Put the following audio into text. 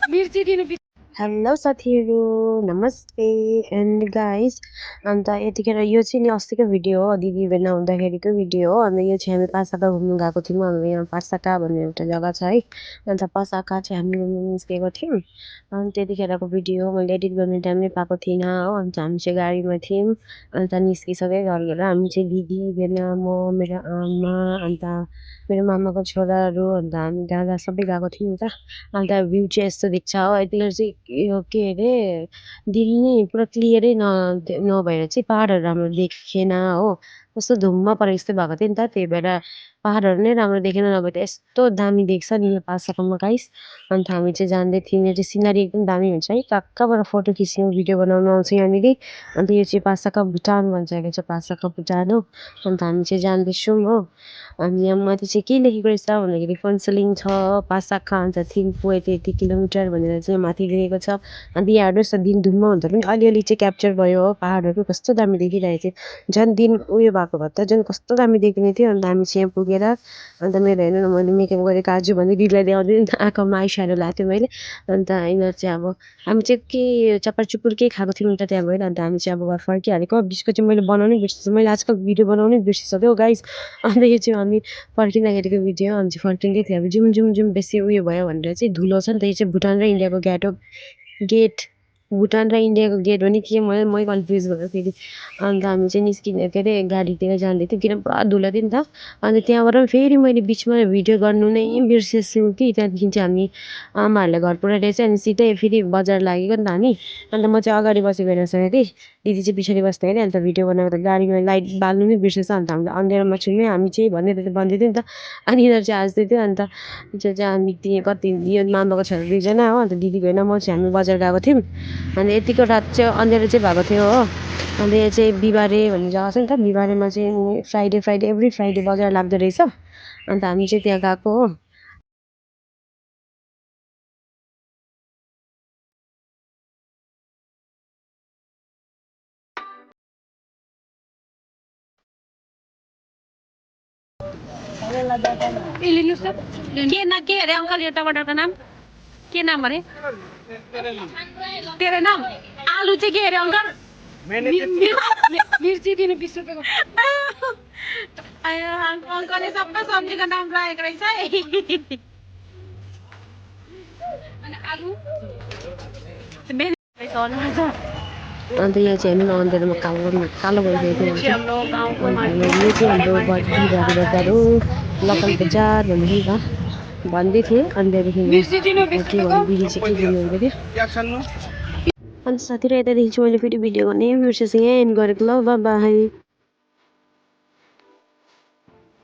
मिर्ची दिनु हेलो साथीहरू नमस्ते एन्ड गाइस अन्त यतिखेर यो चाहिँ नि अस्तिको भिडियो हो दिदी बेला हुँदाखेरिको भिडियो हो अन्त यो चाहिँ हामी पासाका घुम्नु गएको थियौँ हाम्रो यहाँ पासाका भन्ने एउटा जग्गा छ है अन्त पासाका चाहिँ हामी घुम्नु निस्केको थियौँ अनि त्यतिखेरको भिडियो मैले एडिट गर्ने टाइम नै पाएको थिइनँ हो अन्त हामी चाहिँ गाडीमा थियौँ अन्त निस्किसकेँ घरबाट हामी चाहिँ दिदी बेला म मेरो आमा अन्त मेरो मामाको छोराहरू अन्त हामी दादा सबै गएको थियौँ नि त अन्त भ्यू चाहिँ यस्तो देख्छ हो यतिखेर चाहिँ यो के अरे दिन नै पुरा क्लियरै नभएर चाहिँ पाहाडहरू राम्रो देखेन हो कस्तो धुम्म परेको जस्तै भएको थियो नि त त्यही भएर पाहाडहरू नै राम्रो देखेन नभए त यस्तो दामी देख्छ नि यो पासाकोमा गाइस अन्त हामी चाहिँ जाँदै थियौँ यो चाहिँ सिनेरी एकदम दामी हुन्छ है कहाँ कहाँबाट फोटो खिच्नु भिडियो बनाउनु आउँछ यहाँनिर अन्त यो चाहिँ पासाका भुटान भन्छ यो चाहिँ पासाका भुटान हो अन्त हामी चाहिँ जाँदैछौँ हो अनि यहाँ माथि चाहिँ के लेखेको रहेछ भन्दाखेरि फन्सलिङ छ पासाका अन्त थिम्पू यति किलोमिटर भनेर चाहिँ माथि लेखेको छ अन्त यहाँ हेर्नुहोस् न दिन धुम्म हुन्छ पनि अलिअलि चाहिँ क्याप्चर भयो हो पाहाडहरू कस्तो दामी देखिरहेको थियो झन् दिन उयो भएको भए त झन् कस्तो दामी देखिने थियो अन्त हामी चाहिँ यहाँ पुगेर अन्त मेरो हेर्नु न मैले मेकअप गरेको आज भने दिदीलाई ल्याउँदै आँखामा आइस्याडो लगाएको थिएँ मैले अन्त यिनीहरू चाहिँ अब हामी चाहिँ के चप्पर चुप्पुर केही खाएको थियौँ त त्यहाँ गएर अन्त हामी चाहिँ अब घर फर्किहालेको बिचको चाहिँ मैले बनाउनै बिर्सेछु मैले आजकल भिडियो बनाउनै बिर्सिसक्यो गाइस अन्त यो चाहिँ हामी फर्किँदाखेरिको भिडियो हामी चाहिँ फर्किँदै थियो अब जाउँ बेसी उयो भयो भनेर चाहिँ धुलो छ नि त यो चाहिँ भुटान र इन्डियाको गेट भुटान र इन्डियाको गेट भने के मै कन्फ्युज भयो फेरि अन्त हामी चाहिँ निस्किने के अरे गाडीतिर जाँदै थियौँ किन पुरा धुलो थियो नि त अन्त त्यहाँबाट पनि फेरि मैले बिचमा भिडियो गर्नु नै बिर्सेछु कि त्यहाँदेखि चाहिँ हामी आमाहरूलाई घर पुऱ्याएर चाहिँ अनि सिधै फेरि बजार लागेको नि त हामी अन्त म चाहिँ अगाडि बसेको हेरेको थिएँ दिदी चाहिँ पछाडि बस्दै होइन अन्त भिडियो बनाएको त गाडीमा लाइट बाल्नु नै बिर्सेछ अन्त हामीले अँध्यारोमा छौँ हामी चाहिँ भनेर त भन्दै थियो नि त अनि यिनीहरू चाहिँ हाँस्दै थियो अन्त त्यो चाहिँ हामी कति यो मामाको छोरा दुईजना हो अन्त दिदीको होइन म चाहिँ हामी बजार गएको थियौँ अन्त यतिको रात चाहिँ अँध्यारो चाहिँ भएको थियो हो अन्त यहाँ चाहिँ बिहिबारे भन्ने जग्गा छ नि त बिहिबारेमा चाहिँ फ्राइडे एभ्री फ्राइडे बजार लाग्दो रहेछ अन्त हामी चाहिँ त्यहाँ गएको हो के अरे अङ्कल यो टमाटरको नाम के नाम अरे तेरो नाम आलु चाहिँ के अरे अङ्कल मिर्ची दिनु 20 रुपियाँको अङ्कलले सबै सब्जीको नाम राखेको रहेछ है अन्त यहाँ चाहिँ हामी अँध्यारोमा कालो भइसकेको थियो यो चाहिँ हाम्रो बजार हो लोकल बजार भनेर भन्दै थिएँ अनि त्यहाँदेखि के भन्नु दिदी चाहिँ के भन्नुहुँदै थियो अन्त साथीहरू यतादेखि चाहिँ मैले फेरि भिडियो गर्ने बिर्सेछु यहाँ एन्ड गरेको ल बाई